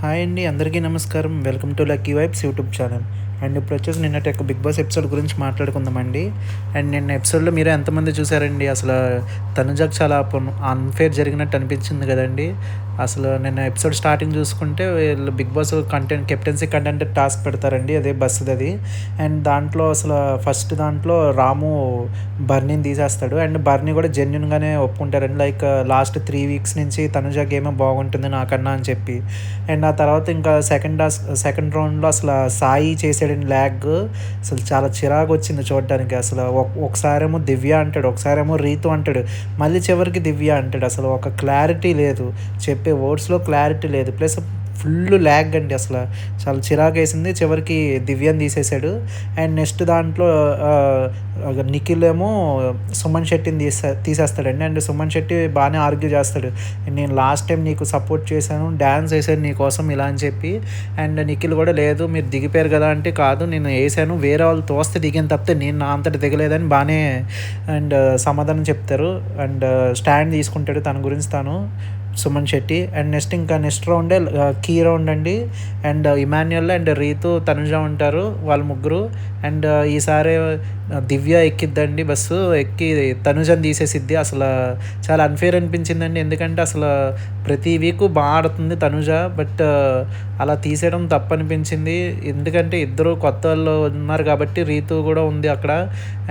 Hi అండి, అందరికీ నమస్కారం. Welcome to lucky vibes YouTube channel. And ఇప్పుడు వచ్చేసి నిన్నటి యొక్క బిగ్ బాస్ ఎపిసోడ్ గురించి మాట్లాడుకుందామండి. అండ్ నిన్న ఎపిసోడ్లో మీరు ఎంతమంది చూసారండి? అసలు తనుజకు చాలా అన్ఫేర్ జరిగినట్టు అనిపించింది కదండి. అసలు నిన్న ఎపిసోడ్ స్టార్టింగ్ చూసుకుంటే వీళ్ళు Bigg Boss captaincy content task పెడతారండి, అదే బస్సుది అది. అండ్ దాంట్లో అసలు ఫస్ట్ దాంట్లో రాము బర్నీని తీసేస్తాడు. అండ్ బర్నీ కూడా జెన్యున్గానే ఒప్పుకుంటారండి. లైక్ లాస్ట్ 3 వీక్స్ నుంచి తనుజ గేమే బాగుంటుంది నాకన్నా అని చెప్పి. అండ్ ఆ తర్వాత ఇంకా సెకండ్ రౌండ్లో అసలు సాయి చేసాడండి ల్యాగ్. అసలు చాలా చిరాకు వచ్చింది చూడడానికి. అసలు ఒకసారేమో దివ్య అంటాడు, ఒకసారేమో రీతు అంటాడు, మళ్ళీ చివరికి దివ్య అంటాడు. అసలు ఒక క్లారిటీ లేదు, చెప్పే వర్డ్స్లో క్లారిటీ లేదు. ప్లస్ ఫుల్ ల్యాగ్ అండి. అసలు చాలా చిరాకు వేసింది. చివరికి దివ్యాని తీసేశాడు. అండ్ నెక్స్ట్ దాంట్లో నిఖిల్ ఏమో సుమన్ శెట్టిని తీసేస్తాడండి. అండ్ సుమన్ శెట్టి బాగానే ఆర్గ్యూ చేస్తాడు, నేను లాస్ట్ టైం నీకు సపోర్ట్ చేశాను, డ్యాన్స్ వేసాను నీకోసం ఇలా అని చెప్పి. అండ్ నిఖిల్ కూడా లేదు మీరు దిగిపోయారు కదా అంటే, కాదు నేను వేసాను, వేరే వాళ్ళు తోస్తే దిగాను తప్పితే నేను నా అంతటి దిగలేదని బాగానే అండ్ సమాధానం చెప్తారు. అండ్ స్టాండ్ తీసుకుంటాడు తన గురించి తాను, సుమన్ శెట్టి. అండ్ నెక్స్ట్ రౌండే కీ రౌండ్ అండి. And Emmanuel and Rithu Thanuja ఉంటారు, వాళ్ళ ముగ్గురు. అండ్ ఈసారి దివ్య ఎక్కిద్దండి బస్సు, ఎక్కి తనుజని తీసేసిద్ది. అసలు చాలా అన్ఫేర్ అనిపించిందండి. ఎందుకంటే అసలు ప్రతి వీక్ బాగా ఆడుతుంది తనుజ, బట్ అలా తీసేయడం తప్పు అనిపించింది. ఎందుకంటే ఇద్దరు కొత్త వాళ్ళు ఉన్నారు కాబట్టి, రీతు కూడా ఉంది అక్కడ.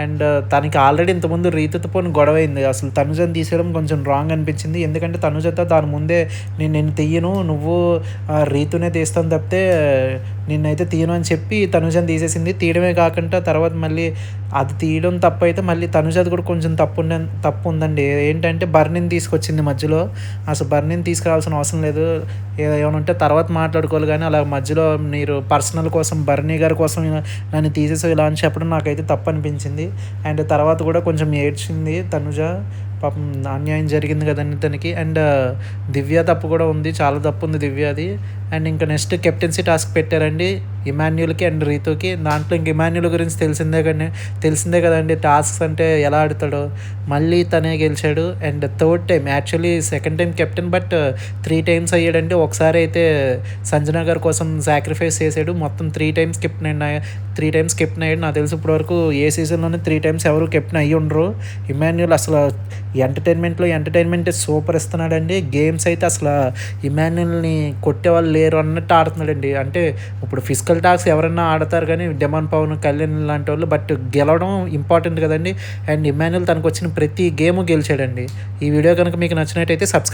అండ్ తనకి ఆల్రెడీ ఇంతకుముందు రీతుతో పోని గొడవ అయింది. అసలు తనుజని తీసేయడం కొంచెం రాంగ్ అనిపించింది. ఎందుకంటే తనుజతో దాని ముందే నేను తీయను, నువ్వు రీతునే తీస్తాను తప్పితే నిన్నైతే తీయను అని చెప్పి తనుజని తీసేసింది. తీయడమే కాకుండా తర్వాత మళ్ళీ అది తీయడం తప్పు అయితే మళ్ళీ తనుజది కూడా కొంచెం తప్పు ఉందండి. ఏంటంటే బర్నీని తీసుకొచ్చింది మధ్యలో. అసలు బర్నీని తీసుకురావాల్సిన అవసరం లేదు, ఏమైనా ఉంటే తర్వాత మాట్లాడుకోవాలి. కానీ అలా మధ్యలో మీరు పర్సనల్ కోసం బర్నీ గారి కోసం నన్ను తీసేసి ఇలా అని చెప్పడం నాకైతే తప్పు అనిపించింది. అండ్ తర్వాత కూడా కొంచెం ఏడ్చింది తనుజ, పాపం అన్యాయం జరిగింది కదండి తనకి. అండ్ దివ్య తప్పు కూడా ఉంది, చాలా తప్పు ఉంది దివ్యది. అండ్ ఇంకా నెక్స్ట్ కెప్టెన్సీ టాస్క్ పెట్టారండి ఇమాన్యుల్కి అండ్ రీతుకి. దాంట్లో ఇంక ఇమాన్యుల్ గురించి తెలిసిందే కదండి, టాస్క్స్ అంటే ఎలా ఆడతాడో. మళ్ళీ తనే గెలిచాడు. And third time, actually second time captain, but 3 times అయ్యాడంటే. ఒకసారి అయితే సంజన గారి కోసం సాక్రిఫైస్ చేశాడు, మొత్తం 3 టైమ్స్ కెప్టెన్ అయ్యాడు. నాకు తెలిసి ఇప్పటివరకు ఏ సీజన్లోనే 3 టైమ్స్ ఎవరు కెప్టెన్ అయ్యి ఉండరు. ఇమాన్యుల్ అసలు ఎంటర్టైన్మెంట్ సూపర్ ఇస్తున్నాడండి. గేమ్స్ అయితే అసలు ఇమాన్యుల్ని కొట్టేవాళ్ళు లేరు అన్నట్టు ఆడుతున్నాడండి. అంటే ఇప్పుడు ఫిజికల్ టాస్క్ ఎవరైనా ఆడతారు కానీ డెమాన్ పవన్, కళ్యాణ్ లాంటి వాళ్ళు, బట్ గెలవడం ఇంపార్టెంట్ కదండి. అండ్ ఇమాన్యుల్ తనకు వచ్చిన ప్రతి గేమ్ గెలిచాడండి. ఈ వీడియో కనుక మీకు నచ్చినట్టయితే